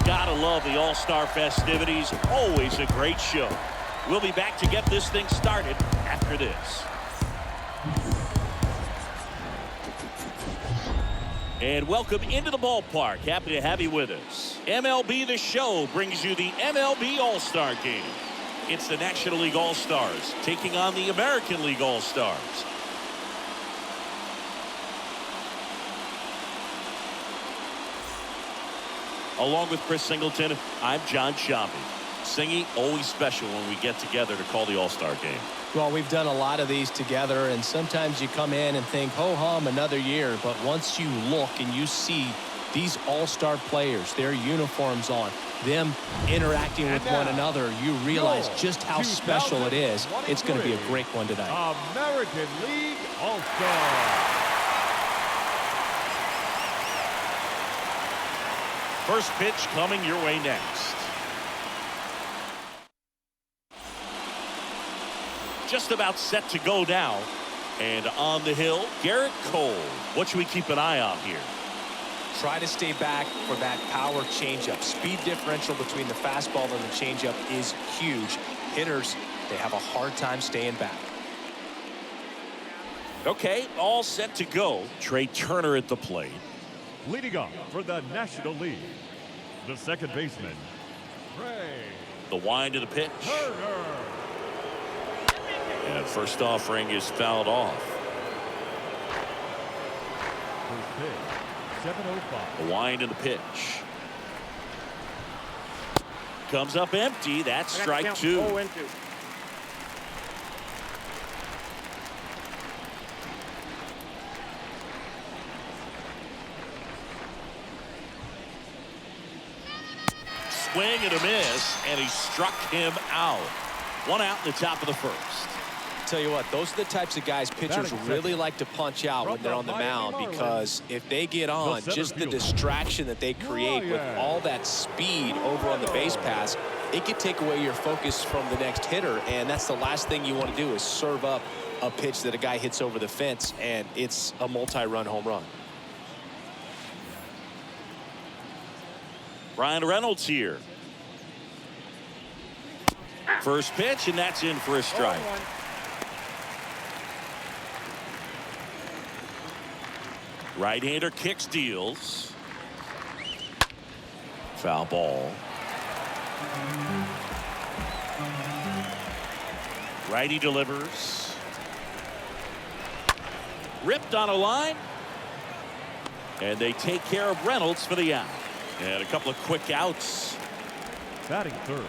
Gotta love the All-Star festivities. Always a great show. We'll be back to get this thing started after this. And welcome into the ballpark. Happy to have you with us. MLB The Show brings you the MLB All-Star Game. It's the National League All-Stars taking on the American League All-Stars. Along with Chris Singleton, I'm John Shambi. Singy, always special when we get together to call the All-Star Game. Well, we've done a lot of these together, and sometimes you come in and think, ho-hum, another year. But once you look and you see these All-Star players, their uniforms on, them interacting with one another, you realize just how special it is. It's going to be a great one tonight. American League All-Star. First pitch coming your way next. Just about set to go now. And on the hill, Garrett Cole. What should we keep an eye on here? Try to stay back for that power changeup. Speed differential between the fastball and the changeup is huge. Hitters, they have a hard time staying back. Okay, all set to go. Trey Turner at the plate. Leading off for the National League, the second baseman, Trey The wind of the pitch. Turner. And first offering is fouled off. First pitch, 7:05. The wind of the pitch. Comes up empty. That's strike two. Swing and a miss, and he struck him out. One out in the top of the first. Tell you what, those are the types of guys pitchers really like to punch out when they're on the mound, because if they get on, just the distraction that they create with all that speed over on the base pass, it could take away your focus from the next hitter, and that's the last thing you want to do is serve up a pitch that a guy hits over the fence, and it's a multi-run home run. Ryan Reynolds here. First pitch, and that's in for a strike. Right-hander kicks, deals. Foul ball. Righty delivers. Ripped on a line. And they take care of Reynolds for the out. And a couple of quick outs. Batting third.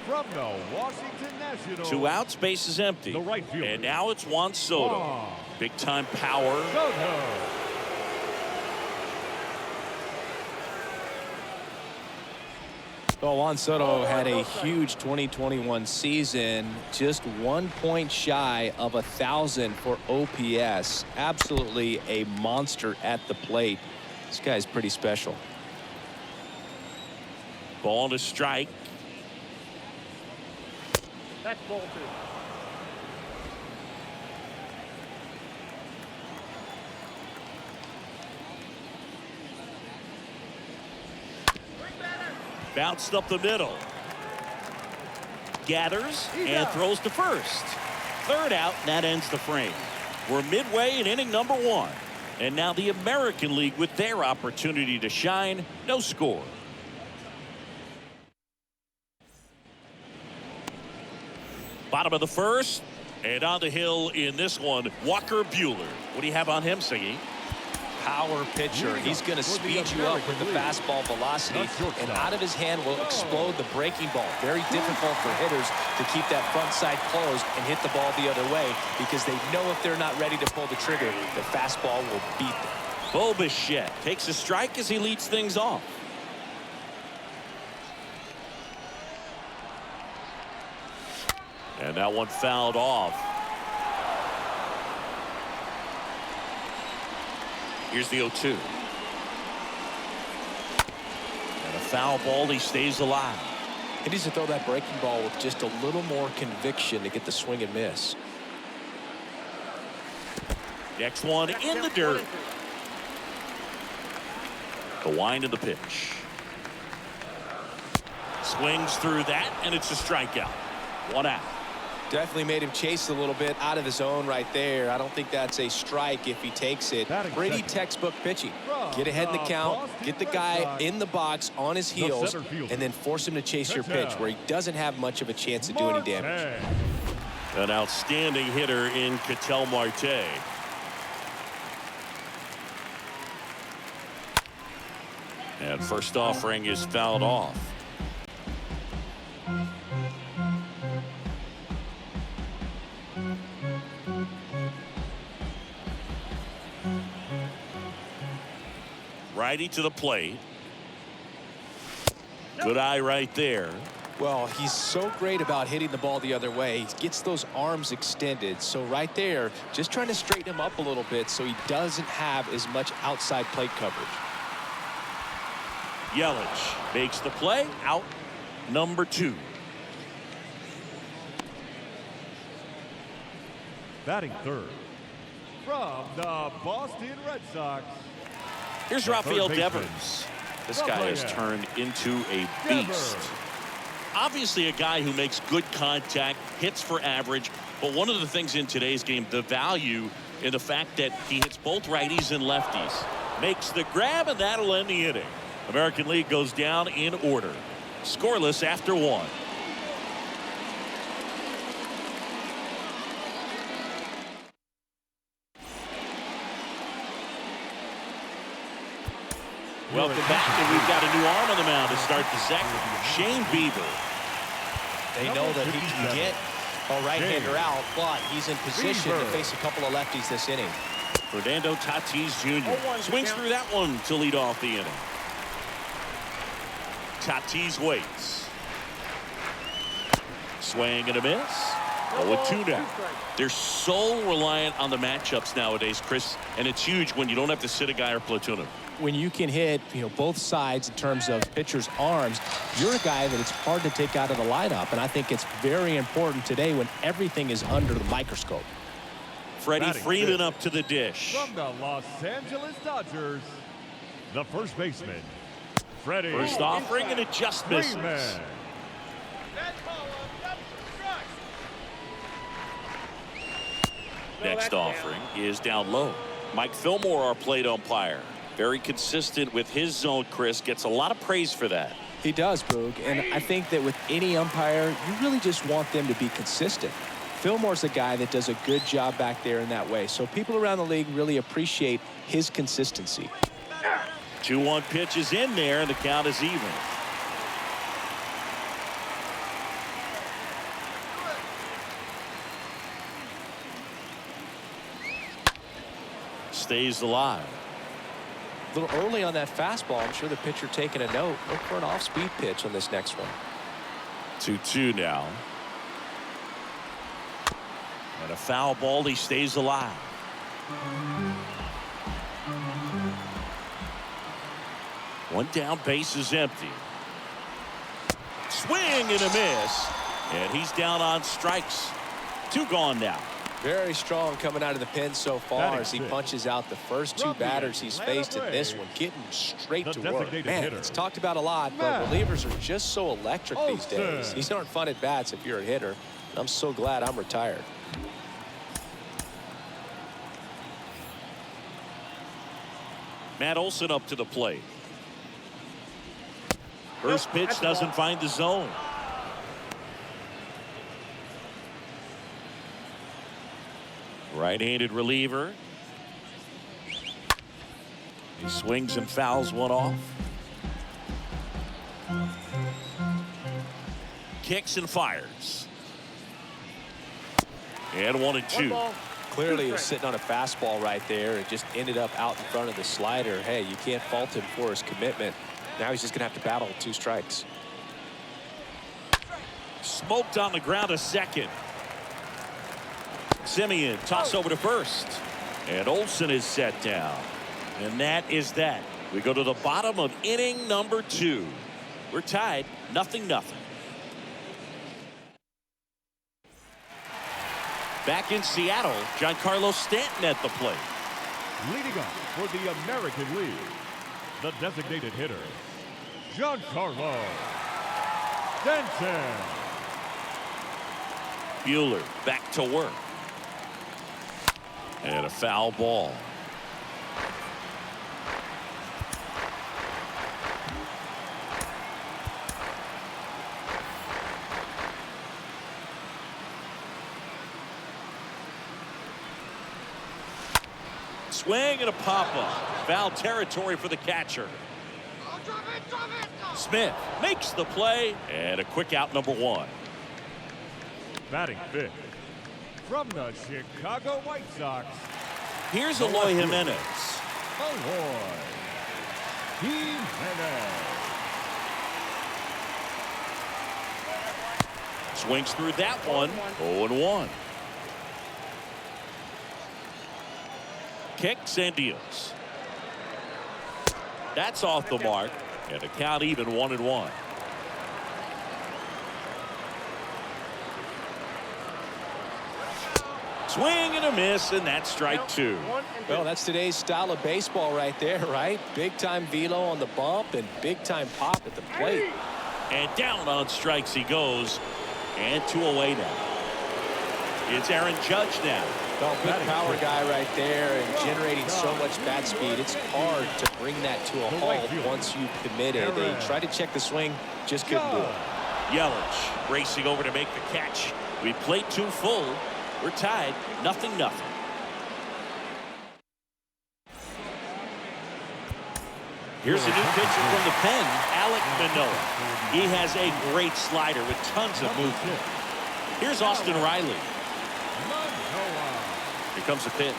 From the Washington Nationals. 2 outs, base is empty. The right fielder. And now it's Juan Soto. Big time power. Soto. Well, Juan Soto had a huge 2021 season, just 1 point shy of 1,000 for OPS. Absolutely a monster at the plate. This guy's pretty special. Ball to strike. That's ball 2. Bounced up the middle. Gathers and throws to first. 3rd out, and that ends the frame. We're midway in inning number 1. And now the American League with their opportunity to shine. No score. Bottom of the 1st. And on the hill in this one, Walker Buehler. What do you have on him, Siggy? Power pitcher. He's going to speed you up with the fastball velocity, and out of his hand will explode the breaking ball. Very difficult for hitters to keep that front side closed and hit the ball the other way, because they know if they're not ready to pull the trigger, the fastball will beat them. Bo Bichette takes a strike as he leads things off. And that one fouled off. Here's the 0-2. And a foul ball. He stays alive. He needs to throw that breaking ball with just a little more conviction to get the swing and miss. Next one in the dirt. The wind of the pitch. Swings through that, and it's a strikeout. 1 out. Definitely made him chase a little bit out of his own right there. I don't think that's a strike if he takes it. Pretty textbook pitching. Get ahead in the count, get the guy in the box on his heels, and then force him to chase your pitch where he doesn't have much of a chance to do any damage. An outstanding hitter in Ketel Marte. And first offering is fouled off. Righty to the plate. Good eye right there. Well, he's so great about hitting the ball the other way. He gets those arms extended. So right there, just trying to straighten him up a little bit so he doesn't have as much outside plate coverage. Yelich makes the play. Out number 2. Batting third. From the Boston Red Sox. Here's Rafael Devers. This guy has turned into a beast. Obviously a guy who makes good contact, hits for average, but one of the things in today's game, the value in the fact that he hits both righties and lefties. Makes the grab, and that'll end the inning. American League goes down in order. Scoreless after 1. Welcome back, and we've got a new arm on the mound to start the second. Shane Bieber. They know that he can get a right-hander out, but he's in position to face a couple of lefties this inning. Fernando Tatis Jr. swings through that one to lead off the inning. Tatis waits. Swing and a miss. 0-2 now. They're so reliant on the matchups nowadays, Chris, and it's huge when you don't have to sit a guy or platoon him. When you can hit, both sides in terms of pitchers' arms, you're a guy that it's hard to take out of the lineup, and I think it's very important today when everything is under the microscope. Freddie Freeman up to the dish. From the Los Angeles Dodgers, the first baseman, Freddie. First offering, and it just misses. Next offering is down low. Mike Fillmore, our plate umpire. Very consistent with his zone, Chris. Gets a lot of praise for that. He does, Boog. And I think that with any umpire, you really just want them to be consistent. Fillmore's a guy that does a good job back there in that way. So people around the league really appreciate his consistency. 2-1 pitch is in there, and the count is even. Stays alive. A little early on that fastball. I'm sure the pitcher taking a note. Look for an off-speed pitch on this next one. 2-2 now. And a foul ball. He stays alive. One down, base is empty. Swing and a miss. And he's down on strikes. 2 gone now. Very strong coming out of the pen so far as he punches out the first 2 batters he's faced in this one, getting straight to work. Man, it's talked about a lot, but relievers are just so electric these days. These aren't fun at bats if you're a hitter. I'm so glad I'm retired. Matt Olson up to the plate. First pitch doesn't find the zone. Right-handed reliever. He swings and fouls one off. Kicks and fires. And 1-2. Clearly he was sitting on a fastball right there and just ended up out in front of the slider. Hey, you can't fault him for his commitment. Now he's just going to have to battle 2 strikes. Smoked on the ground a second. Simeon toss over to first. And Olson is set down. And that is that. We go to the bottom of inning number 2. We're tied 0-0. Back in Seattle, Giancarlo Stanton at the plate. Leading off for the American League, the designated hitter, Giancarlo Stanton. Buehler back to work. And a foul ball. Swing and a pop-up. Foul territory for the catcher. Smith makes the play, and a quick out, number 1. Batting fifth, from the Chicago White Sox, here's Eloy Jimenez. Eloy Jimenez. Swings through that one. 0-1. Kicks and deals. That's off the mark, and the count even 1-1. Swing and a miss, and that's strike 2. Well, that's today's style of baseball right there, right? Big time velo on the bump and big time pop at the plate. And down on strikes he goes, and 2 away now. It's Aaron Judge now. Well, big power guy right there and generating so much bat speed. It's hard to bring that to a halt once you've committed. They tried to check the swing, just couldn't do it. Yelich racing over to make the catch. We played 2 full. We're tied 0-0. Here's a new pitcher from the pen, Alek Manoah. He has a great slider with tons of movement. Here's Austin Riley. Here comes a pitch.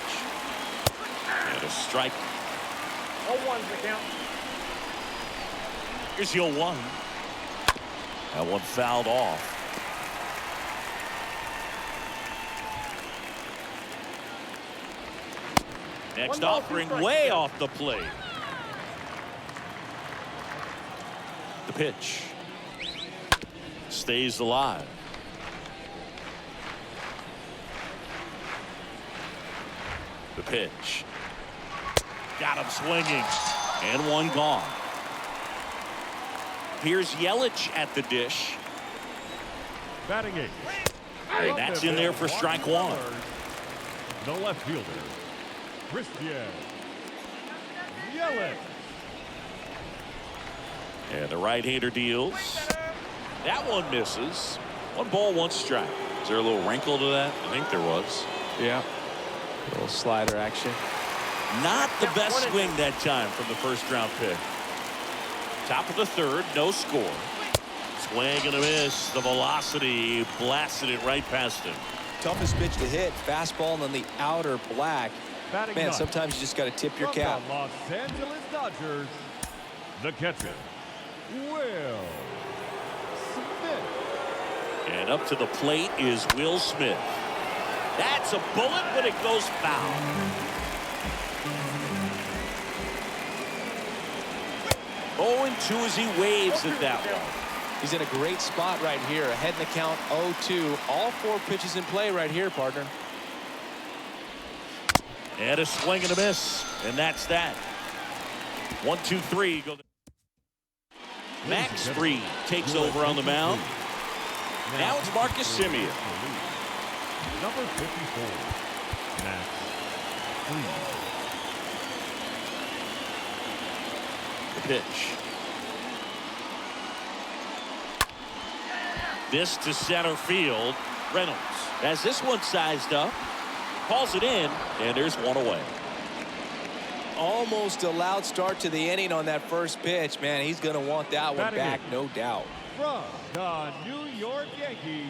And a strike. 0-1's the count. Here's the 0-1. That one fouled off. Next offering way off the plate. The pitch. Stays alive. The pitch. Got him swinging. And 1 gone. Here's Yelich at the dish. Batting 8. And that's in there for strike 1. The left fielder, Christian Yelich. And the right-hander deals. That one misses. 1 ball, 1 strike. Is there a little wrinkle to that? I think there was. Yeah. A little slider action. Not the best swing that time from the first-round pick. Top of the 3rd, no score. Swing and a miss. The velocity blasted it right past him. Toughest pitch to hit. Fastball on the outer black. Man, sometimes you just got to tip your cap. From the Los Angeles Dodgers, the catcher, Will Smith. And up to the plate is Will Smith. That's a bullet, but it goes foul. Oh, and 2 as he waves at that one. He's in a great spot right here. Ahead in the count 0-2. All 4 pitches in play right here, partner. And a swing and a miss. And that's that. 1, 2, 3. Go. Max Fried takes over on the mound. Now it's Marcus Semien. Number 54, Max Fried. The pitch. This to center field. Reynolds has this one sized up. Calls it in, and there's 1 away. Almost a loud start to the inning on that first pitch. Man, he's going to want that one back, no doubt. From the New York Yankees.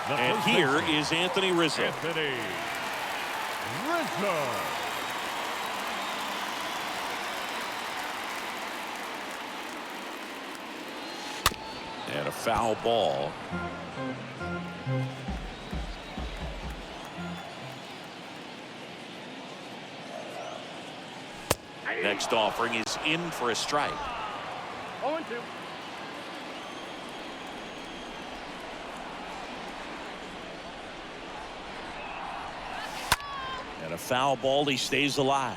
And here is Anthony Rizzo. Anthony Rizzo. And a foul ball. Next offering is in for a strike. 0-2. And a foul ball. He stays alive.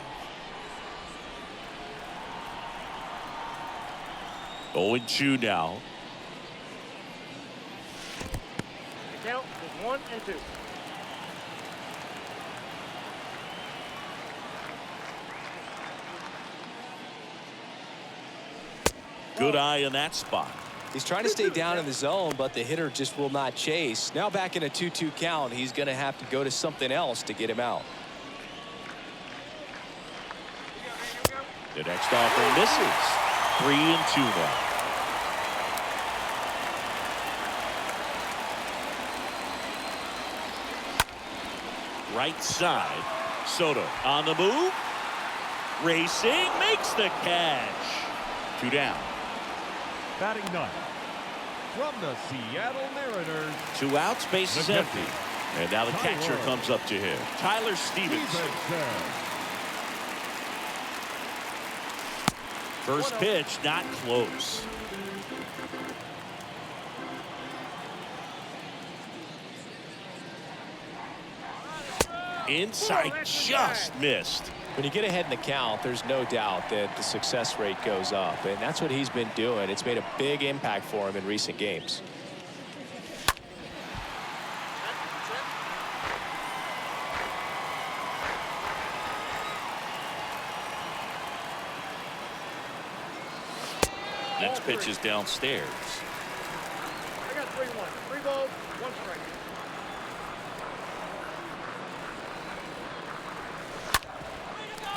0-2 now. The count is 1-2. Good eye in that spot. He's trying to stay down in the zone, but the hitter just will not chase. Now back in a 2-2 count. He's going to have to go to something else to get him out. The next offering misses. 3-2 now. Right side. Soto on the move. Racing. Makes the catch. 2 down. Batting 9th. From the Seattle Mariners. 2 outs. Base is empty. And now the catcher comes up to him. Tyler Stevenson. First pitch, not close. Inside, just missed. When you get ahead in the count, there's no doubt that the success rate goes up, and that's what he's been doing. It's made a big impact for him in recent games. Next pitch is downstairs. I got 3-1. 3 balls, 1 strike.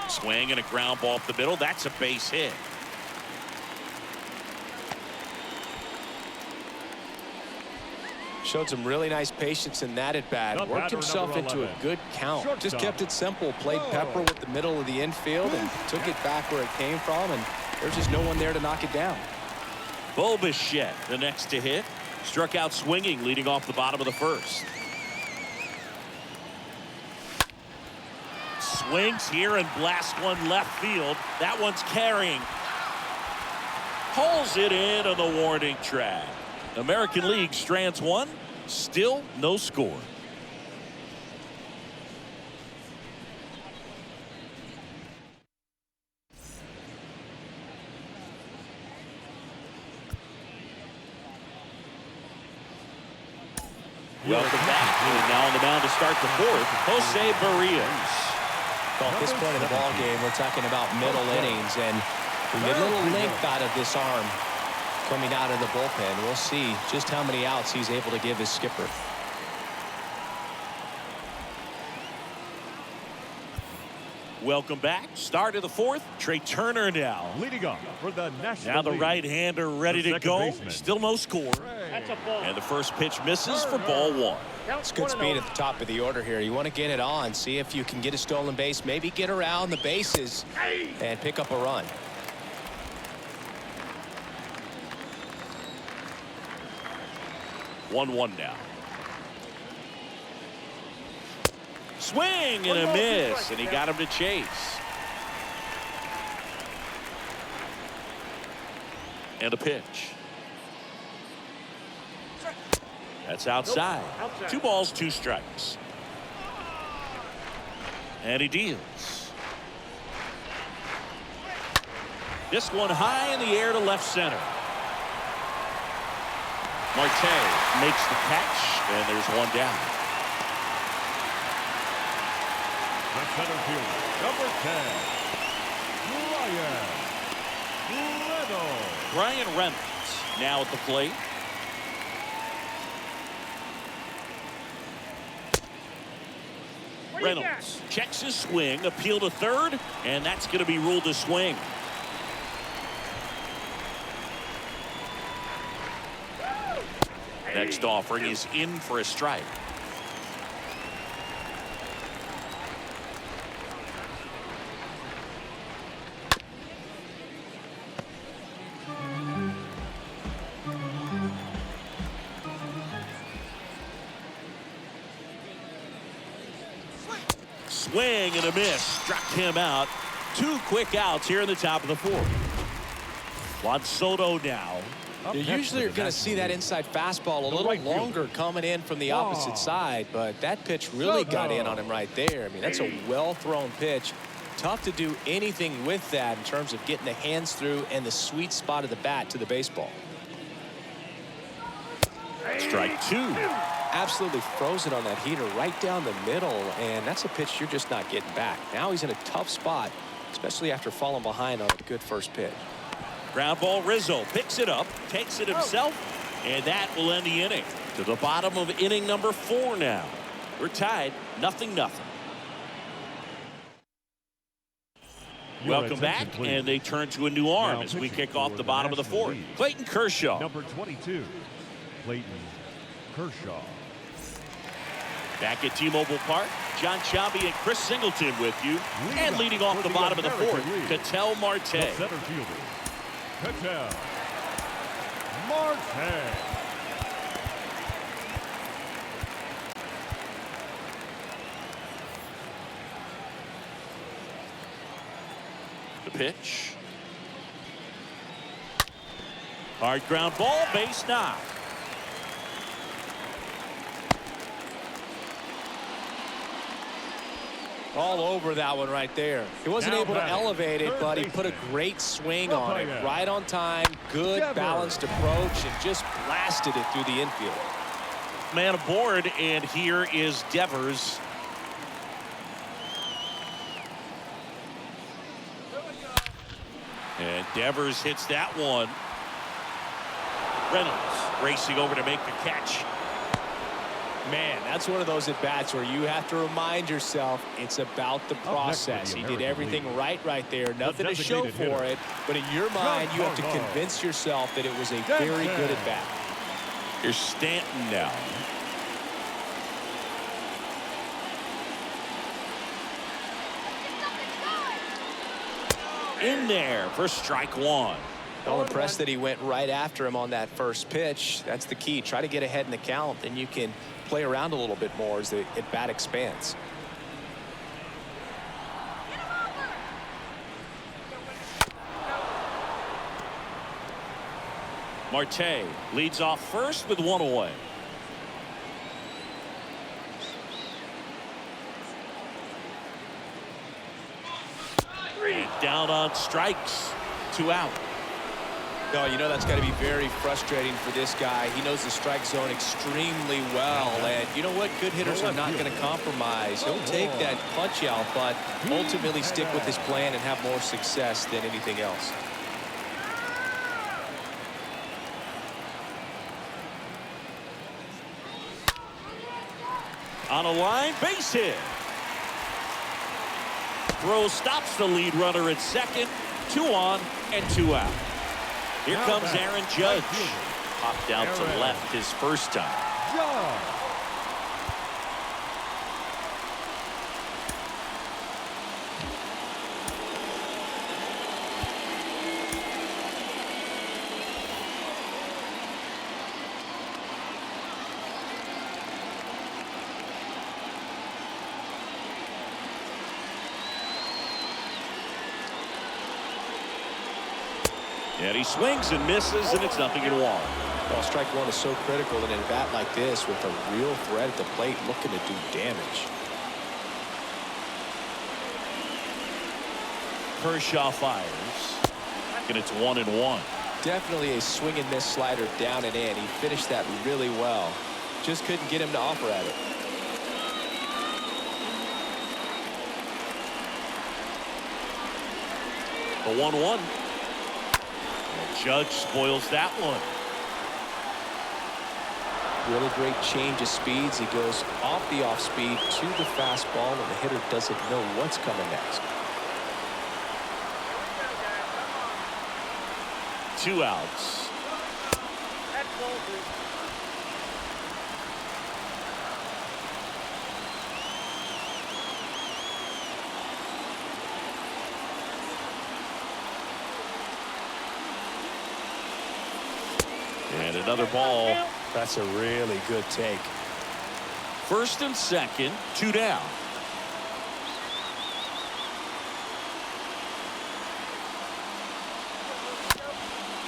Swing and a ground ball up the middle. That's a base hit. Showed some really nice patience in that at bat. Worked himself into a good count. Just kept it simple. Played pepper with the middle of the infield and took it back where it came from. And there's just no one there to knock it down. Bo Bichette, the next to hit. Struck out swinging, leading off the bottom of the first. Swings here and blasts one left field. That one's carrying. Pulls it in on the warning track. American League strands 1. Still no score. Welcome back. And now on the mound to start the 4th, Jose Barrios. Well, at this point in the ball game, we're talking about middle innings, and we get a little length out of this arm coming out of the bullpen. We'll see just how many outs he's able to give his skipper. Welcome back. Start of the fourth. Trey Turner now. Leading off for the National Now the League, right-hander ready to second go. baseman. Still no score. That's a ball. And the first pitch misses for ball one. It's good speed at the top of the order here. You want to get it on, see if you can get a stolen base, maybe get around the bases and pick up a run. 1-1 now. Swing and a miss, and he got him to chase. And a pitch. That's outside. Outside. 2 balls, 2 strikes. And he deals. This one high in the air to left center. Marte makes the catch, and there's one down. The center fielder, number 10, Brian Reynolds now at the plate. Reynolds checks his swing, appeal to third, and that's going to be ruled a swing. Next offering is in for a strike. Swing and a miss. Struck him out. 2 quick outs here in the top of the 4th. Juan Soto now. You usually are going to see that inside fastball a little longer coming in from the opposite side, but that pitch really got in on him right there. I mean, that's a well-thrown pitch. Tough to do anything with that in terms of getting the hands through and the sweet spot of the bat to the baseball. Strike 2. Absolutely frozen on that heater right down the middle, and that's a pitch you're just not getting back. Now he's in a tough spot, especially after falling behind on a good first pitch. Ground ball. Rizzo picks it up, takes it himself, and that will end the inning. To the bottom of inning number 4 now. We're tied 0-0. Welcome back, and they turn to a new arm as we kick off the bottom of the 4th. Clayton Kershaw. number 22, Clayton Kershaw. Back at T-Mobile Park, John Chambie and Chris Singleton with you. And leading off the bottom of the 4th, Ketel Marte. The center fielder, Ketel Marte. The pitch. Hard ground ball, base knock. All over that one right there. He wasn't able to elevate it, but he put a great swing on it. Right on time, good balanced approach, and just blasted it through the infield. Man aboard, and here is Devers. And Devers hits that one. Reynolds racing over to make the catch. Man, that's one of those at-bats where you have to remind yourself it's about the process. He did everything right there. Nothing to show for it. But in your mind, you have to convince yourself that it was a very good at-bat. Here's Stanton now. In there for strike 1. Well, impressed that he went right after him on that first pitch. That's the key. Try to get ahead in the count, and you can play around a little bit more as the at-bat expands. Marte leads off first with 1 away. And down on strikes. 2 out. No, you know that's got to be very frustrating for this guy. He knows the strike zone extremely well. And you know what? Good hitters are not going to compromise. He'll take that punch out, but ultimately stick with his plan and have more success than anything else. On a line, base hit. Throw stops the lead runner at second. 2 on and 2 out. Here comes Aaron Judge. Popped out to left his first time. And he swings and misses, and it's 0-1. Well, strike one is so critical in a bat like this with a real threat at the plate looking to do damage. Kershaw fires, and it's 1-1. Definitely a swing and miss slider down and in. He finished that really well. Just couldn't get him to offer at it. The 1-1. Judge spoils that one. Really great change of speeds. He goes off the off speed to the fastball, and the hitter doesn't know what's coming next. 2 outs. And another ball. That's a really good take. First and second, 2 down.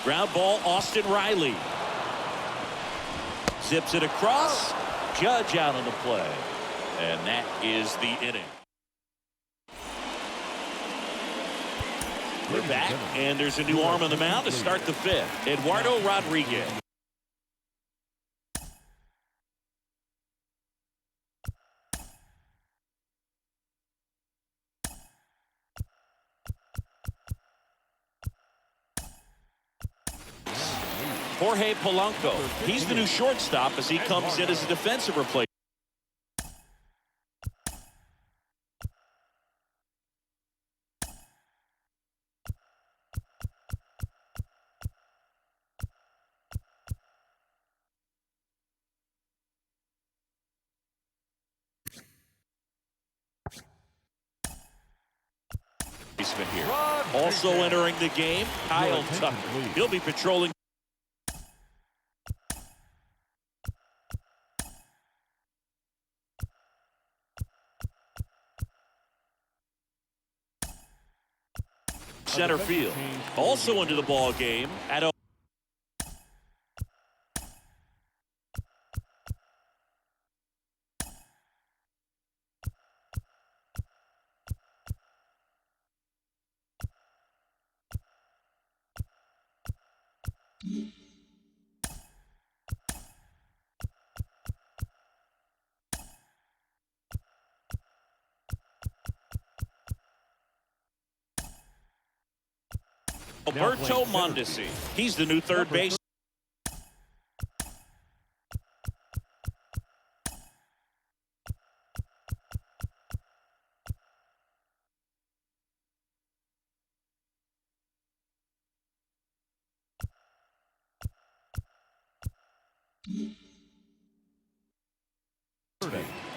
Ground ball, Austin Riley. Zips it across. Judge out on the play. And that is the inning. We're back, and there's a new arm on the mound to start the 5th. Eduardo Rodriguez. Jorge Polanco. He's the new shortstop as he comes in as a defensive replacement. Here. Also entering the game, Kyle Tucker. He'll be patrolling. Center field. Also into the ball game at Alberto Mondesi. He's the new third base.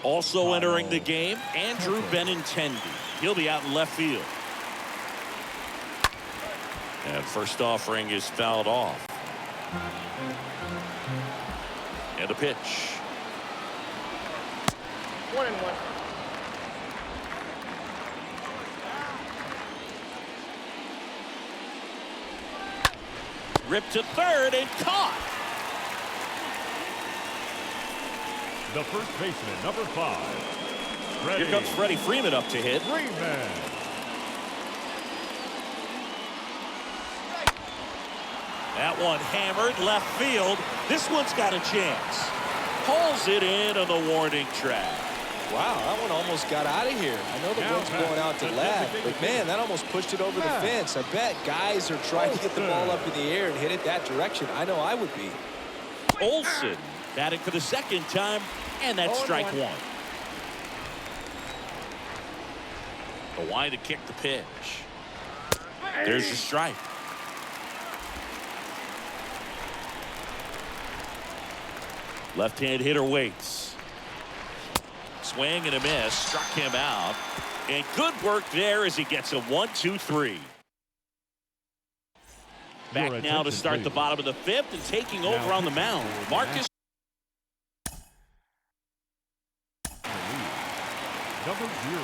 Also entering the game, Andrew Benintendi. He'll be out in left field. And first offering is fouled off. And a pitch. 1-1. Ripped to third and caught. The first baseman, number 5. Here comes Freddie Freeman up to hit. That one hammered left field. This one's got a chance. Pulls it in on the warning track. Wow, that one almost got out of here. I know the wind's blowing out to left, but man, that almost pushed it over the fence. I bet guys are trying to get the ball up in the air and hit it that direction. I know I would be. Olsen batting for the second time, and that's strike one. The wide to kick the pitch. There's the strike. Left-hand hitter waits. Swing and a miss, struck him out, and good work there as he gets a 1-2-3. Back now to start the bottom of the fifth and taking over on the mound. Marcus. Number 0,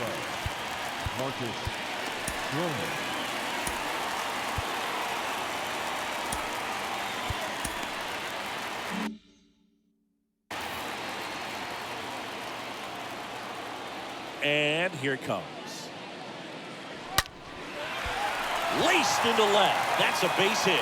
Marcus Stroman. And here it comes. Laced into left. That's a base hit.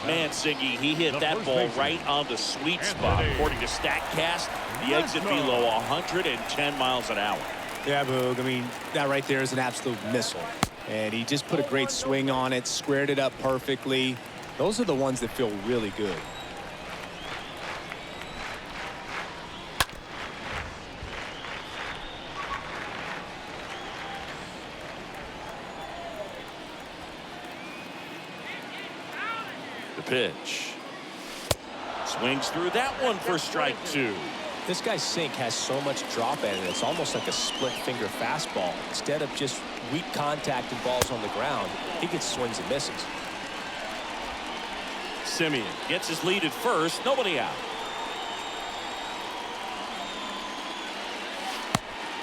Mansingy, he hit that ball right on the sweet spot. According to StatCast, the exit below 110 miles an hour. Yeah, Boog. I mean, that right there is an absolute missile. And he just put a great swing on it, squared it up perfectly. Those are the ones that feel really good. The pitch. Swings through that one for strike two. This guy's sink has so much drop in it. It's almost like a split finger fastball. Instead of just weak contact and balls on the ground, he gets swings and misses. Simeon gets his lead at first. Nobody out.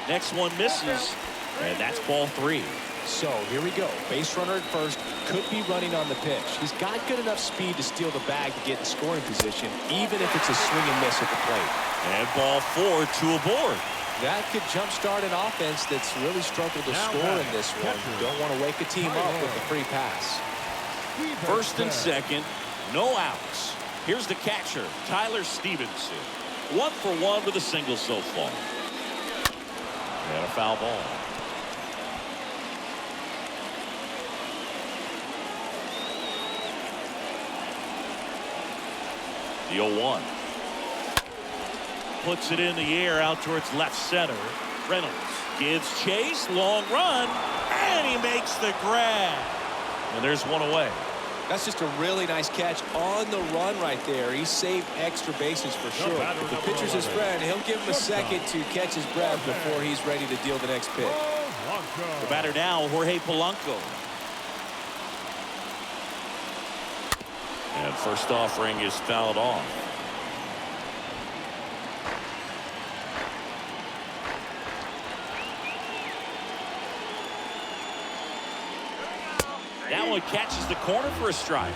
Next one misses. And that's ball three. So here we go. Base runner at first. Could be running on the pitch. He's got good enough speed to steal the bag to get in scoring position, even if it's a swing and miss at the plate. And ball four to a board. That could jumpstart an offense that's really struggled to score in this one. Don't want to wake a team up with a free pass. First and second, no outs. Here's the catcher, Tyler Stevenson. 1 for 1 with a single so far. And a foul ball. The 0-1. Puts it in the air out towards left center. Reynolds gives chase, long run, and he makes the grab. And there's one away. That's just a really nice catch on the run right there. He saved extra bases for sure. If the pitcher's his friend, he'll give him a second to catch his breath before he's ready to deal the next pitch. The batter now, Jorge Polanco. And first offering is fouled off. That one catches the corner for a strike.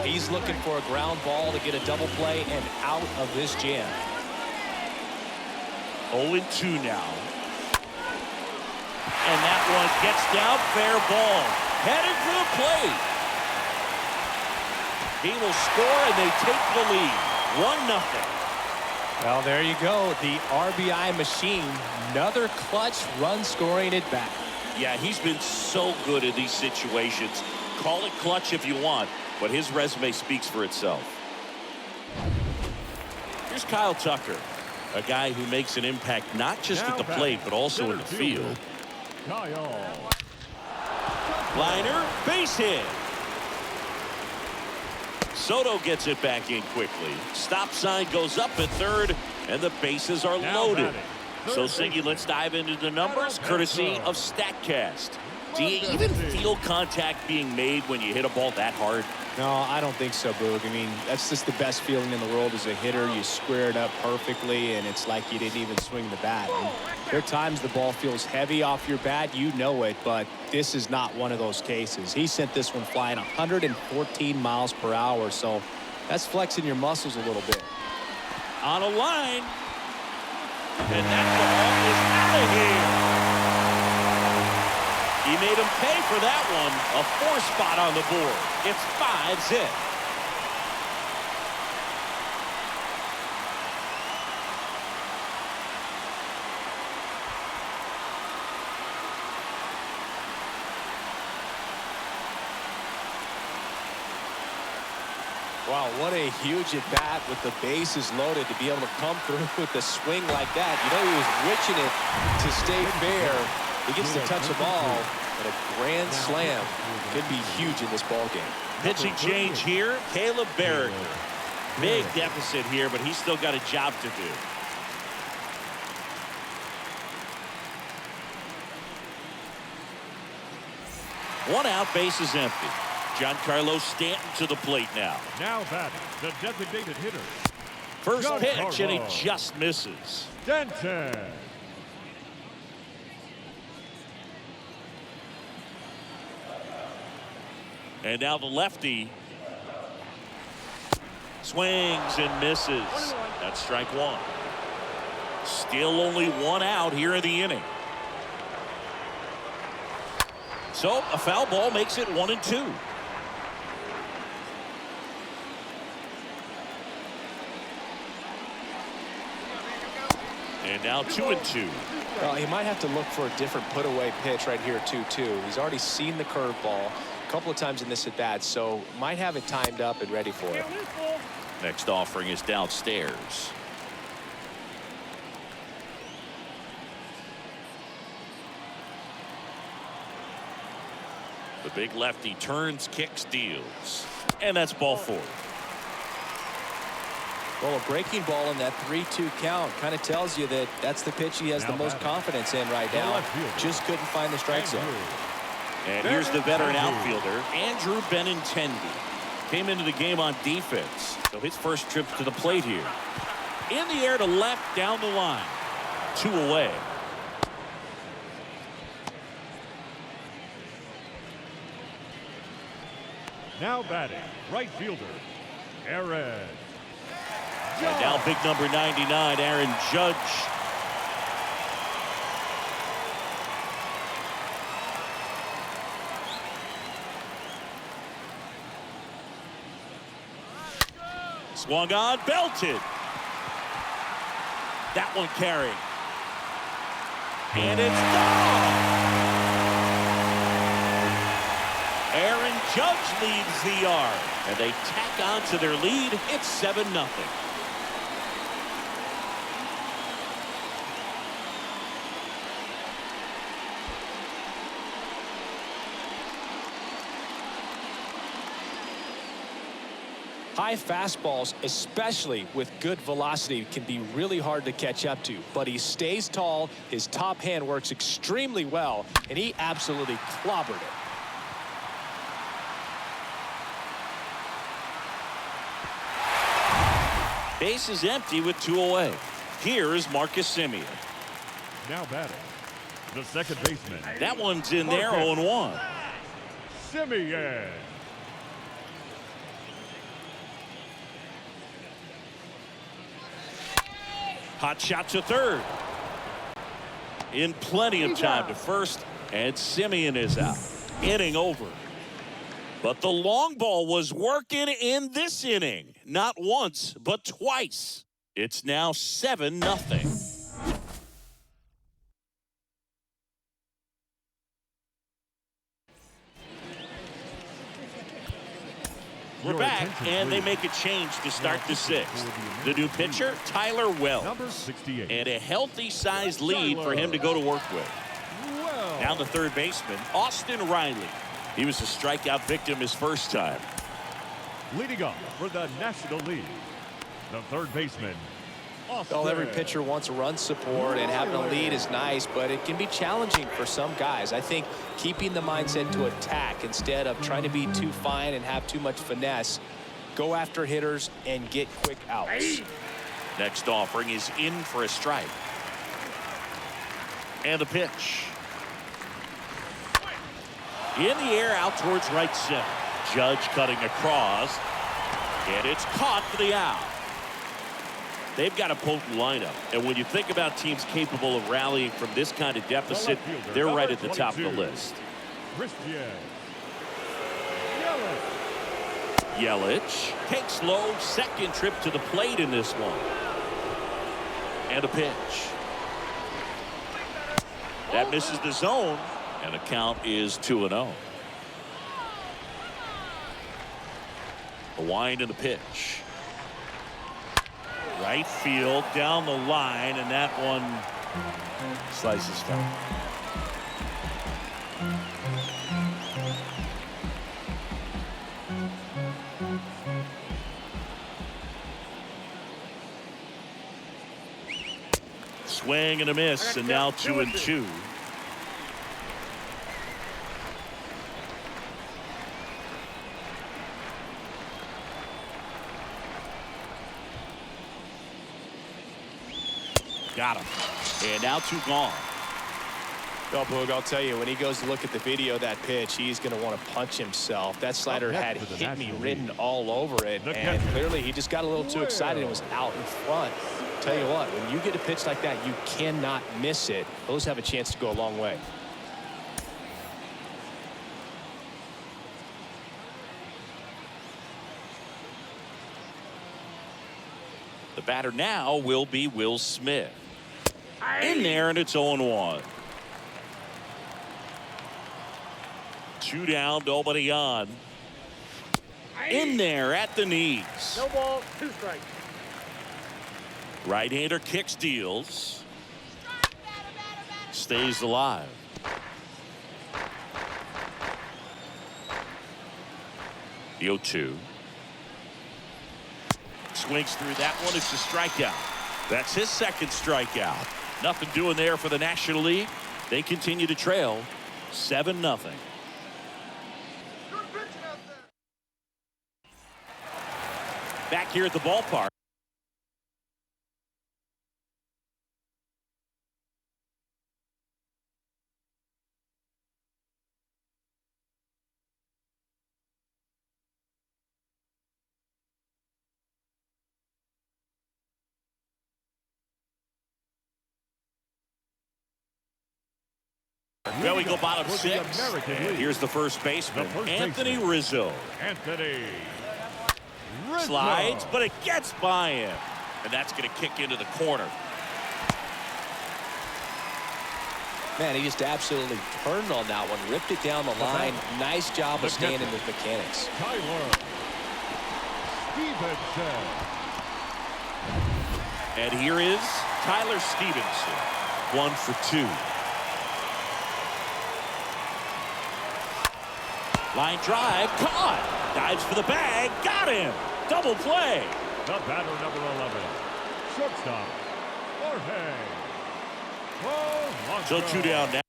He's looking for a ground ball to get a double play and out of this jam. 0-2 now. And that one gets down, fair ball. Headed for the plate. He will score and they take the lead. 1-0. Well, there you go. The RBI machine. Another clutch run scoring at bat. Yeah, he's been so good in these situations. Call it clutch if you want, but his resume speaks for itself. Here's Kyle Tucker, a guy who makes an impact not just at the plate, but also in the field. Liner, base hit. Soto gets it back in quickly. Stop sign goes up at third, and the bases are loaded. So, Singy, let's dive into the numbers, courtesy of StatCast. Do you even feel contact being made when you hit a ball that hard? No, I don't think so, Boog. I mean, that's just the best feeling in the world as a hitter. You square it up perfectly, and it's like you didn't even swing the bat. And there are times the ball feels heavy off your bat. You know it, but this is not one of those cases. He sent this one flying 114 miles per hour, so that's flexing your muscles a little bit. On a line. And that ball is here. He made him pay for that one. A 4-spot on the board. It's 5-zip. Wow, what a huge at bat with the bases loaded to be able to come through with a swing like that. You know, he was witching it to stay fair. He gets to touch the ball, and a grand slam could be huge in this ball game. Pitching change here, Caleb Barrett. Big deficit here, but he's still got a job to do. One out, base is empty. Giancarlo Stanton to the plate now. Now batting, the designated hitter. First pitch, and he just misses. Stanton. And now the lefty swings and misses. That's strike one. Still only one out here in the inning. So a foul ball makes it 1-2. And now 2-2. Well, he might have to look for a different put-away pitch right here, 2-2. He's already seen the curveball a couple of times in this at-bat, so might have it timed up and ready for it. Next offering is downstairs. The big lefty turns, kicks, deals. And that's ball 4. Well, a breaking ball in that 3-2 count kind of tells you that that's the pitch he has the most confidence in right now. Just couldn't find the strike zone. And here's the veteran outfielder, Andrew Benintendi. Came into the game on defense, so his first trip to the plate here. In the air to left, down the line. 2 away. Now batting, right fielder, Aaron. And now big number 99, Aaron Judge. Swung on, belted. That one carrying. And it's gone. Aaron Judge leads the yard. And they tack on to their lead. It's 7-0. High fastballs, especially with good velocity, can be really hard to catch up to. But he stays tall, his top hand works extremely well, and he absolutely clobbered it. Base is empty with 2 away. Here is Marcus Semien. Now batting, the second baseman. That one's in there, 0-1. Semien. Hot shot to third. In plenty of time to first, and Semien is out. Inning over. But the long ball was working in this inning. Not once, but twice. It's now 7-0. We're back, and they make a change to start the 6th. The new pitcher, Tyler Wells. Number 68. And a healthy-sized lead for him to go to work with. Now the third baseman, Austin Riley. He was a strikeout victim his first time. Leading off for the National League, the third baseman, Well, every pitcher wants run support, and having a lead is nice, but it can be challenging for some guys. I think keeping the mindset to attack instead of trying to be too fine and have too much finesse, go after hitters and get quick outs. Next offering is in for a strike. And the pitch. In the air out towards right center. Judge cutting across. And it's caught for the out. They've got a potent lineup. And when you think about teams capable of rallying from this kind of deficit, they're right at the top of the list. Yelich takes low, second trip to the plate in this one. And a pitch. That misses the zone, and the count is 2-0. The wind and the pitch. Right field, down the line, and that one slices down. Swing and a miss, and now 2-2. Got him. And now 2 gone. Well, Boog, I'll tell you, when he goes to look at the video of that pitch, he's going to want to punch himself. That slider had "hit me" written all over it, and clearly he just got a little too excited and was out in front. Tell you what, when you get a pitch like that, you cannot miss it. Those have a chance to go a long way. The batter now will be Will Smith. In there, and it's 0-1. 2 down, nobody on. In there at the knees. No ball, 2 strikes. Right-hander kicks, deals. Stays alive. The 0-2. Swings through that one. It's a strikeout. That's his second strikeout. Nothing doing there for the National League. They continue to trail 7-0. Back here at the ballpark. Well, we go bottom 6. And here's the first baseman, Anthony Rizzo. Slides, but it gets by him. And that's going to kick into the corner. Man, he just absolutely turned on that one, ripped it down the line. Nice job of staying in with mechanics. And here is Tyler Stevenson. 1 for 2. Line drive, caught. Dives for the bag, got him. Double play. The batter, number 11, shortstop, Jorge. So 2 down now.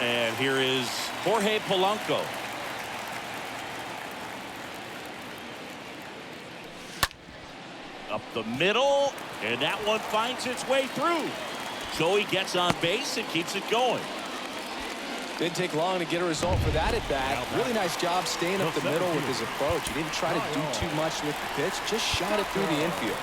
And here is Jorge Polanco. Up the middle, and that one finds its way through. So he gets on base and keeps it going. Didn't take long to get a result for that at bat. Really nice job staying up the middle with his approach. He didn't try to do too much with the pitch, just shot it through the infield.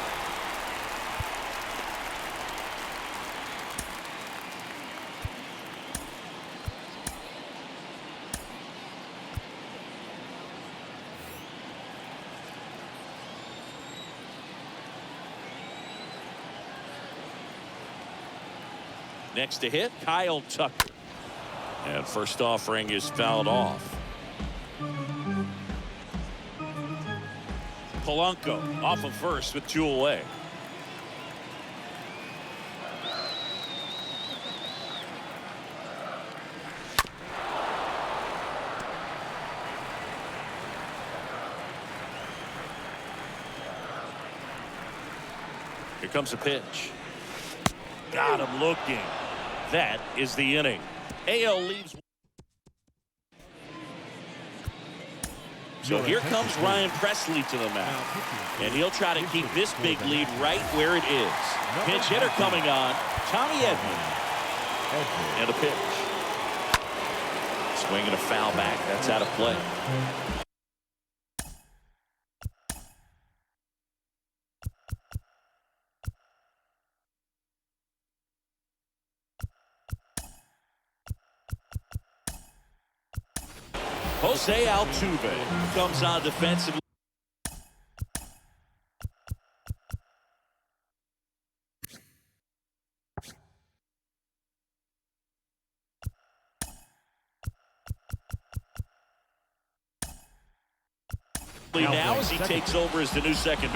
Next to hit, Kyle Tucker. And first offering is fouled off. Polanco off of first with 2 away. Here comes a pitch. Got him looking. That is the inning. AL leaves So here comes Ryan Presley to the mound. And he'll try to keep this big lead right where it is. Pinch hitter coming on, Tommy Edman. And a pitch. Swinging a foul back. That's out of play. Jose Altuve comes on defensively. Now as he takes over as the new second.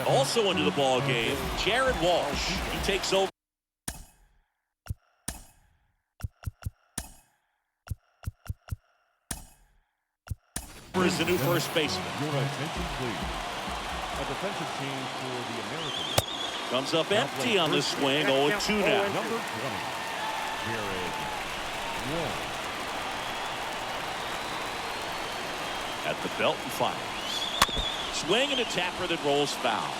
Also into the ball game, Jared Walsh. He takes over. Is the new first baseman. Your attention, please. A defensive change for the Americans. Comes up empty on the swing. 0-2 now. Number 20, Jared Walsh. At the belt and fires. Swing and a tapper that rolls foul.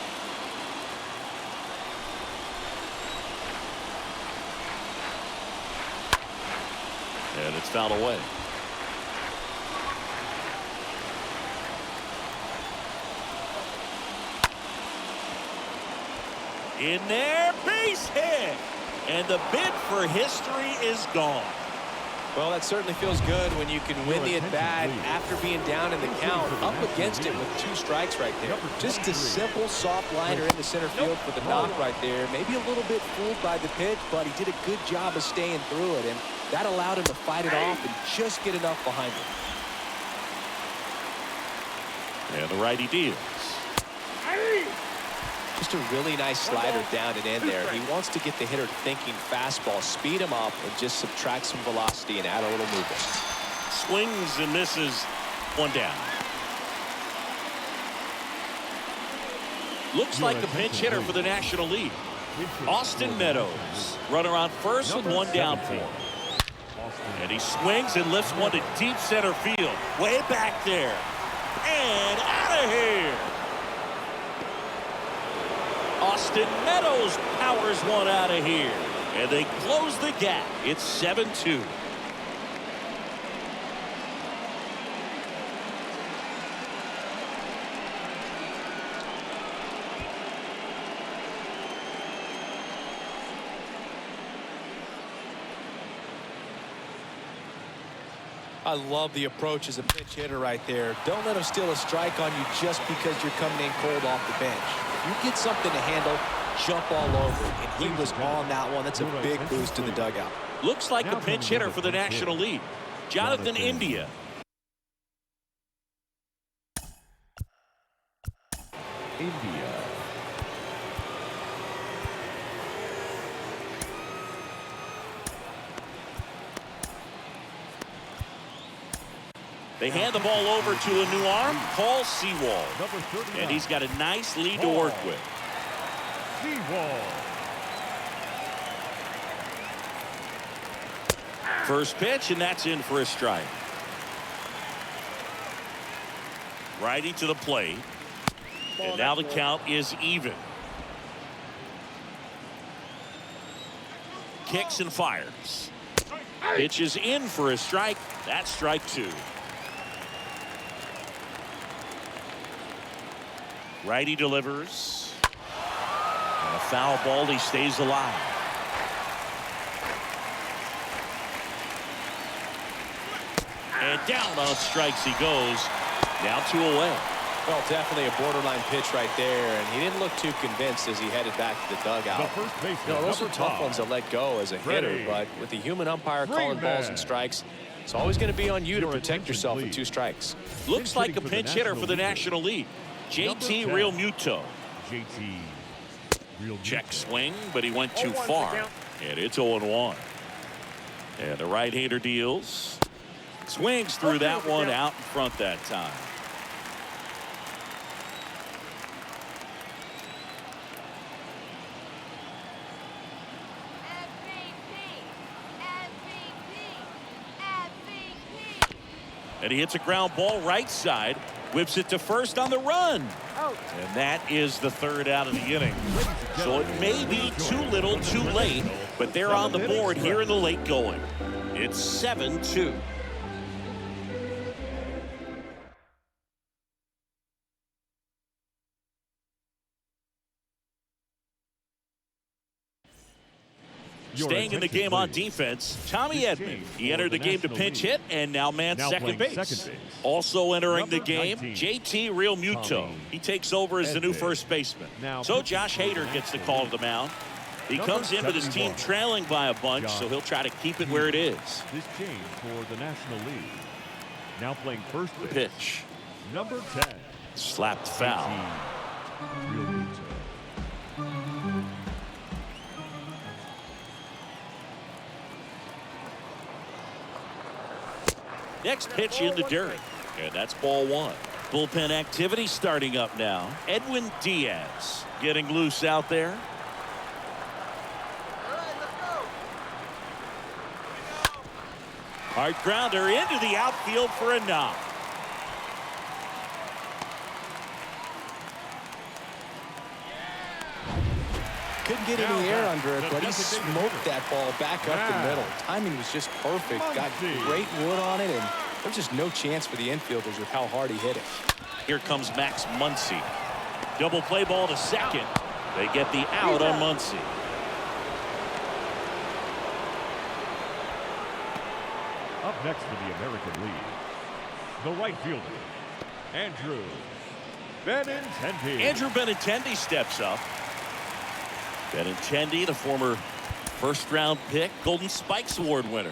And it's fouled away. In there, base hit. And the bid for history is gone. Well, that certainly feels good when you can win the at-bat after being down in the count, up against it with 2 strikes right there. Just a simple soft liner in the center field for the knock right there. Maybe a little bit fooled by the pitch, but he did a good job of staying through it, and that allowed him to fight it off and just get enough behind it. And the righty deals. Just a really nice slider down and in there. He wants to get the hitter thinking fastball, speed him up, and just subtract some velocity and add a little movement. Swings and misses. 1 down. Looks like the pinch hitter for the National League. Austin Meadows. Runner on first with 1 down for him. And he swings and lifts one to deep center field. Way back there. And out of here. Austin Meadows powers one out of here. And they close the gap. It's 7-2. I love the approach as a pinch hitter right there. Don't let him steal a strike on you just because you're coming in cold off the bench. If you get something to handle, jump all over it. And he was on that one. That's a big boost to the dugout. Looks like a pinch hitter for the National League. Jonathan India. They hand the ball over to a new arm, Paul Sewald. And he's got a nice lead to work with. First pitch, and that's in for a strike. Righty to the plate. And now the count is even. Kicks and fires. Pitch is in for a strike. That's strike 2. Righty delivers. And a foul ball. He stays alive. And down on strikes he goes. Now 2 away. Well, definitely a borderline pitch right there, and he didn't look too convinced as he headed back to the dugout. The first baseman, You know, those are number tough 5. ones to let go as a hitter, but with the human umpire calling balls and strikes, it's always going to be on you to protect yourself with 2 strikes. Looks like a pinch hitter for the National League. JT Realmuto. JT Realmuto. Check swing, but he went too 0-1 far. count. And it's 0-1. And the right-hander deals. Swings through that one out in front that time. And he hits a ground ball right side. Whips it to first on the run. And that is the 3rd out of the inning. So it may be too little too late, but they're on the board here in the late going. It's 7-2. Staying in the game on defense, Tommy Edman. He entered the game to pinch hit and now man second base. Also entering the game, JT Realmuto. He takes over as the new first baseman. So Josh Hader gets the call to the mound. He comes in with his team trailing by a bunch, so he'll try to keep it where it is. This change for the National League. Now playing first base. Pitch. Number 10. Slapped foul. Realmuto. Next pitch in the dirt. And that's ball 1. Bullpen activity starting up now. Edwin Diaz getting loose out there. Hard grounder into the outfield for a knock. Couldn't get any air under it, but he smoked that ball back up the middle. Timing was just perfect. Got great wood on it, and there's just no chance for the infielders with how hard he hit it. Here comes Max Muncy. Double play ball to second. They get the out on Muncy. Up next for the American League, the right fielder, Andrew Benintendi. Andrew Benintendi steps up. Benintendi, the former first-round pick, Golden Spikes Award winner.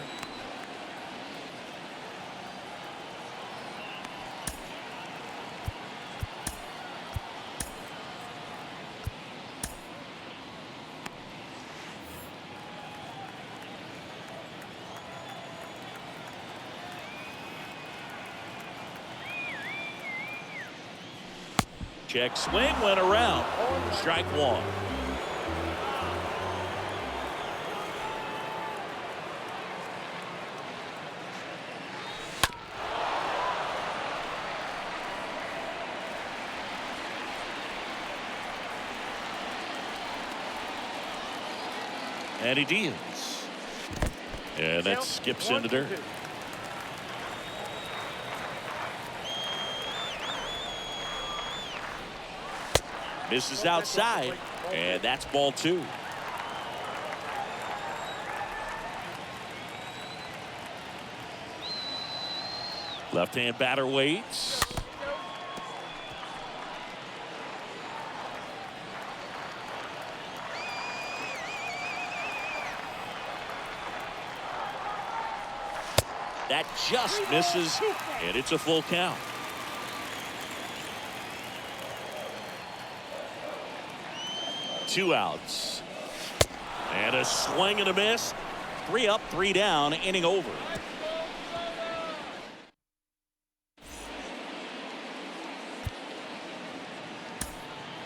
Check swing, went around. Strike 1. And he deals. And that skips into dirt. Misses outside, and that's ball 2. Left-hand batter waits. That just misses, and it's a full count. Two outs. And a swing and a miss. 3 up, 3 down, inning over.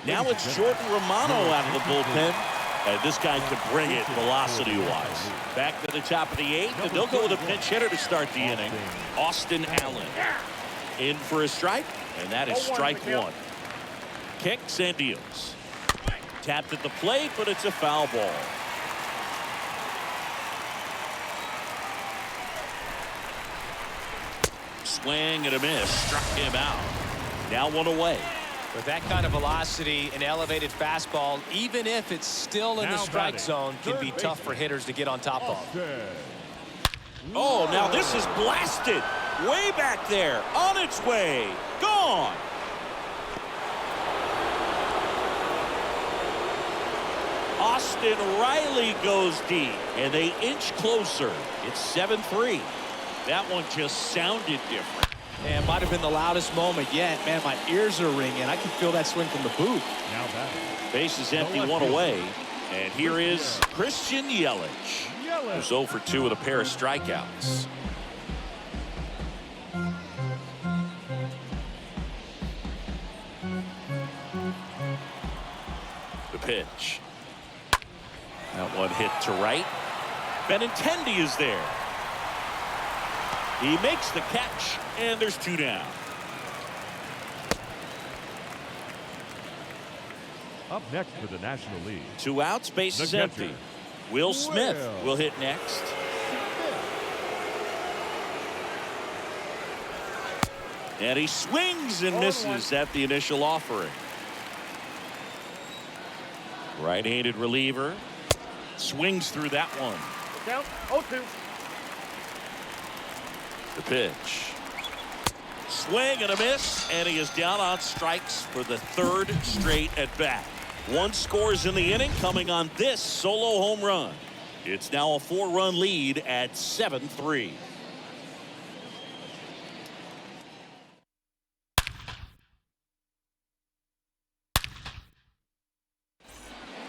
Now it's Jordan Romano out of the bullpen. And this guy can bring it velocity-wise. Back to the top of the 8th, and they'll go with a pinch hitter to start the inning. Austin Allen in for a strike, and that is strike 1. Kicks and deals. Tapped at the plate, but it's a foul ball. Swing and a miss. Struck him out. Now 1 away. With that kind of velocity, an elevated fastball, even if it's still in the strike zone, can be tough for hitters to get on top of. Oh, now this is blasted. Way back there. On its way. Gone. Austin Riley goes deep, and they inch closer. It's 7-3. That one just sounded different. And might have been the loudest moment yet. Man, my ears are ringing. I can feel that swing from the boot. Now back. Base is empty, one away. And here is Christian Yelich, who's 0 for 2 with a pair of strikeouts. The pitch. That one hit to right. Benintendi is there. He makes the catch, and there's 2 down. Up next for the National League. 2 outs, base is empty. Will Smith will hit next. And he swings and misses at the initial offering. Right-handed reliever. Swings through that one. Count 0-2. The pitch. Swing and a miss, and he is down on strikes for the 3rd straight at bat. 1 scores in the inning, coming on this solo home run. It's now a 4-run lead at 7-3.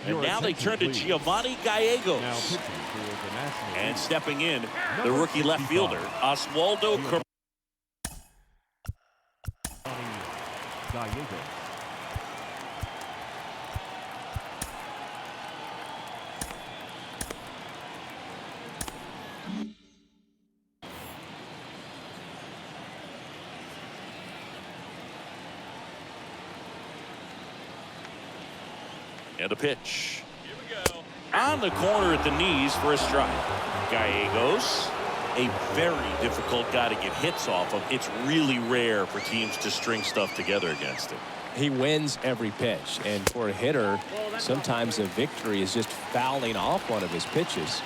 And now they turn to Giovanni Gallegos. Now pitching for the National And League. stepping in, the rookie left fielder, Oswaldo Gallegos. And the pitch. Here we go. On the corner at the knees for a strike. Gallegos, a very difficult guy to get hits off of. It's really rare for teams to string stuff together against him. He wins every pitch, and for a hitter, sometimes a victory is just fouling off one of his pitches.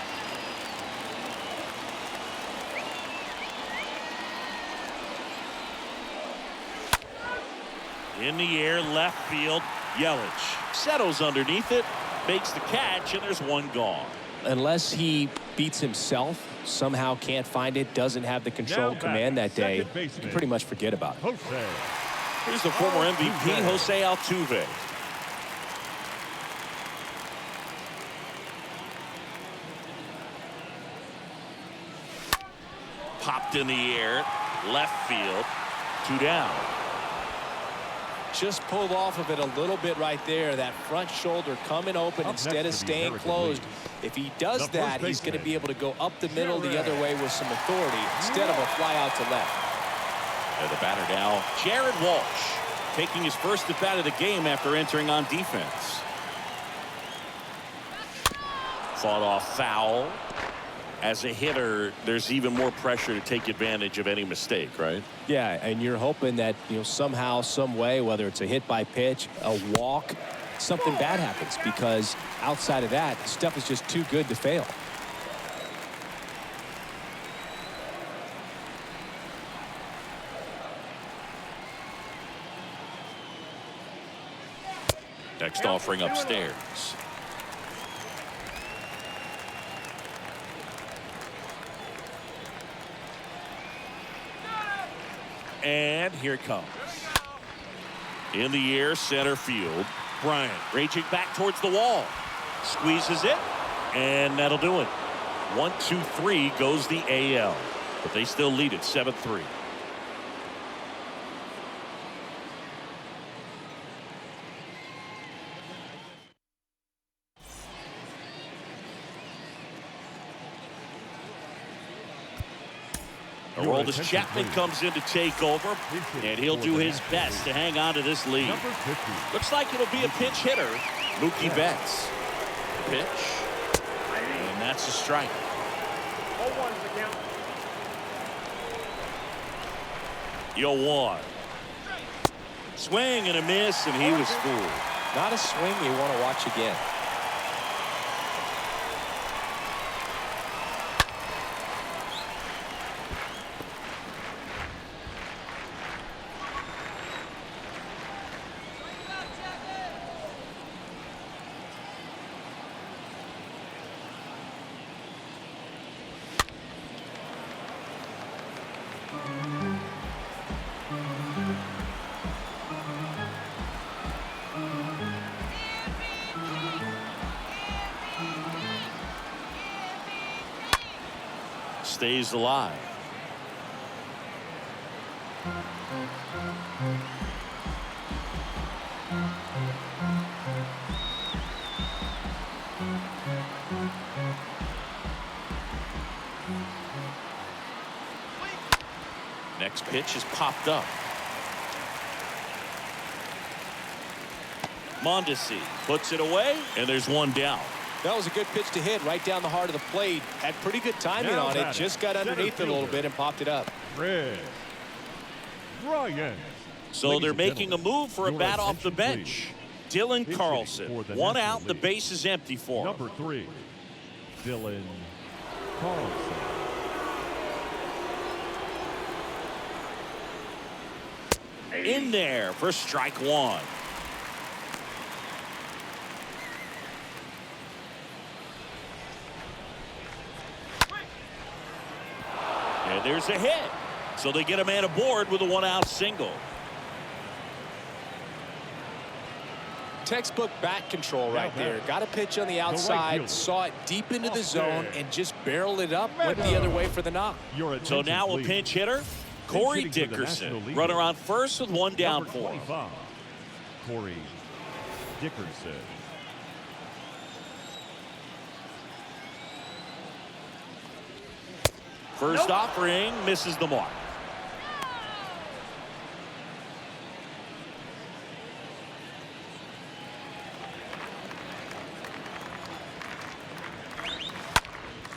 In the air, left field, Yelich settles underneath it, makes the catch, and there's 1 gone. Unless he beats himself, somehow can't find it, doesn't have the control Now command that day, second baseman. you can pretty much forget about it. Jose. Here's the former MVP, Jose Altuve. Popped in the air, left field, 2 down. Just pulled off of it a little bit right there. That front shoulder coming open Up instead of next for the staying American closed. League. If he does The first that, he's going to baseman. be able to go up the middle the other way with some authority instead of a fly out to left. And the batter now, Jared Walsh, taking his first at bat of the game after entering on defense. Fought off foul. As a hitter, there's even more pressure to take advantage of any mistake, right? Yeah, and you're hoping that, somehow, some way, whether it's a hit by pitch, a walk, something bad happens, because outside of that, stuff is just too good to fail. Next offering upstairs. And here it comes. In the air, center field. Bryant raging back towards the wall. Squeezes it, and that'll do it. 1-2-3 goes the AL. But they still lead it 7-3. Aroldis Chapman comes in to take over, and he'll do his best to hang on to this lead. Number 50. Looks like it'll be a pinch hitter, Mookie Betts. Pitch, and that's a strike. 0-1 is the count. 0-1. Swing and a miss, and he was fooled. Not a swing you want to watch again. stays alive. Next pitch is popped up. Mondesi puts it away, and there's one down. That was a good pitch to hit right down the heart of the plate. Had pretty good timing Now on it. batting, Just got underneath it a little bit and popped it up. Chris Bryant. So Ladies they're and making a gentlemen, move for a your bat off the attention, bench. please. Dylan Hitting Carlson. for the One National out, the League. base is empty for him. Number 3, Dylan Carlson. In there for strike one. And there's a hit. So they get a man aboard with a one-out single. Textbook bat control right Now there. batting, Got a pitch on the right outside, fielder. saw it deep into the Off zone, there. and just barreled it up, went the Meadow. other way for the knock. Your So attention, now a please. pinch hitter, Corey hitting for the Dickerson. National League. Runner on first with one down Number for him. 25, Corey Dickerson. First offering misses the mark.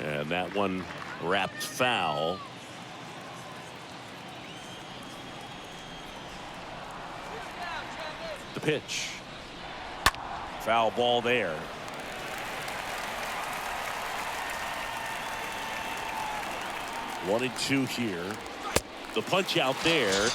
And that one wrapped foul. The pitch. Foul ball there. One and two here. The punch out there,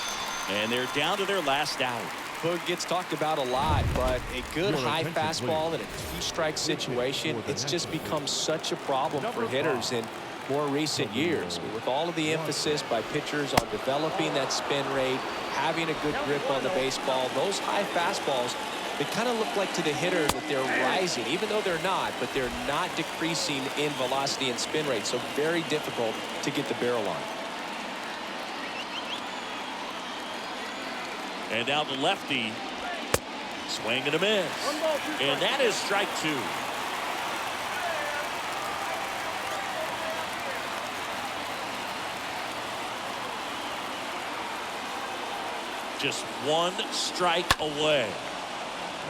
and they're down to their last out. Boog gets talked about a lot, but a good Your high attention, fastball please. in a two-strike situation, for the it's just National become such a problem for Number hitters 5. in more recent years. With all of the emphasis by pitchers on developing that spin rate, having a good grip on the baseball, those high fastballs, they kind of look like to the hitter that they're rising, even though they're not, but they're not decreasing in velocity and spin rate, so very difficult to get the barrel on. And now the lefty. Swing and a miss. And that is strike two. Just one strike away.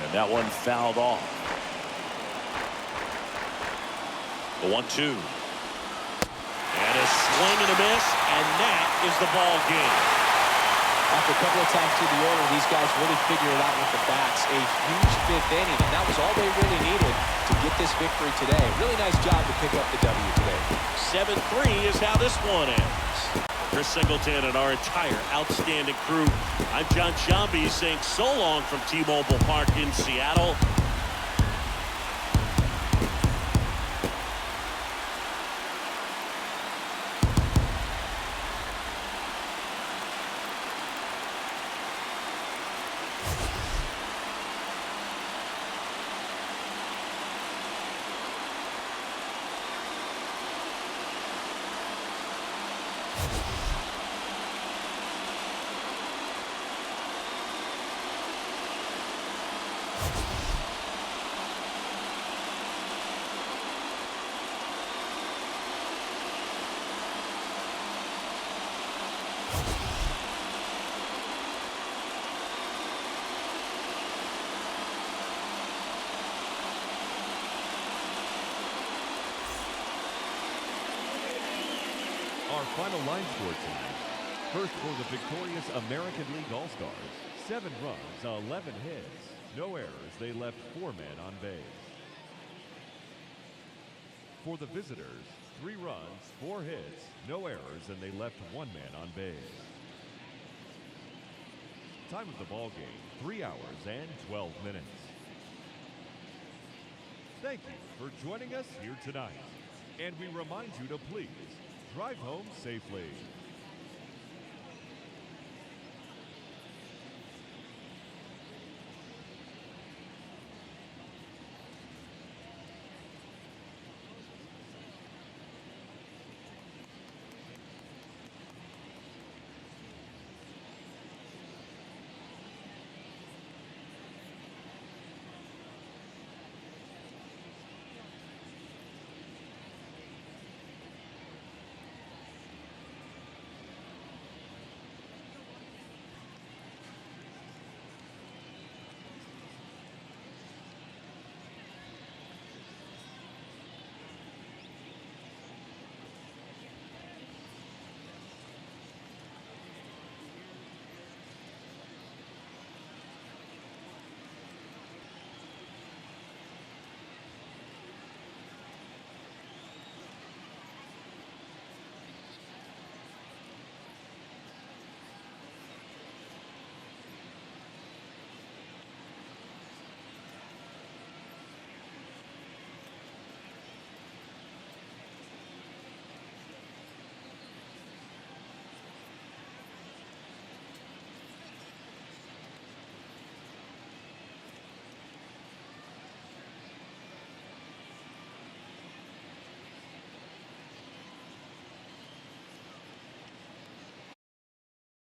And that one fouled off. The 1-2. And a swing and a miss, and that is the ball game. After a couple of times through the order, these guys really figure it out with the bats. A huge fifth inning, and that was all they really needed to get this victory today. Really nice job to pick up the W today. 7-3 is how this one ends. Chris Singleton and our entire outstanding crew, I'm John Shambi saying so long from T-Mobile Park in Seattle. Our final line score tonight. First for the victorious American League All-Stars. 7 runs, 11 hits, no errors. They left 4 men on base. For the visitors, 3 runs, 4 hits, no errors, and they left 1 man on base. Time of the ball game, 3 hours and 12 minutes. Thank you for joining us here tonight. And we remind you to please drive home safely.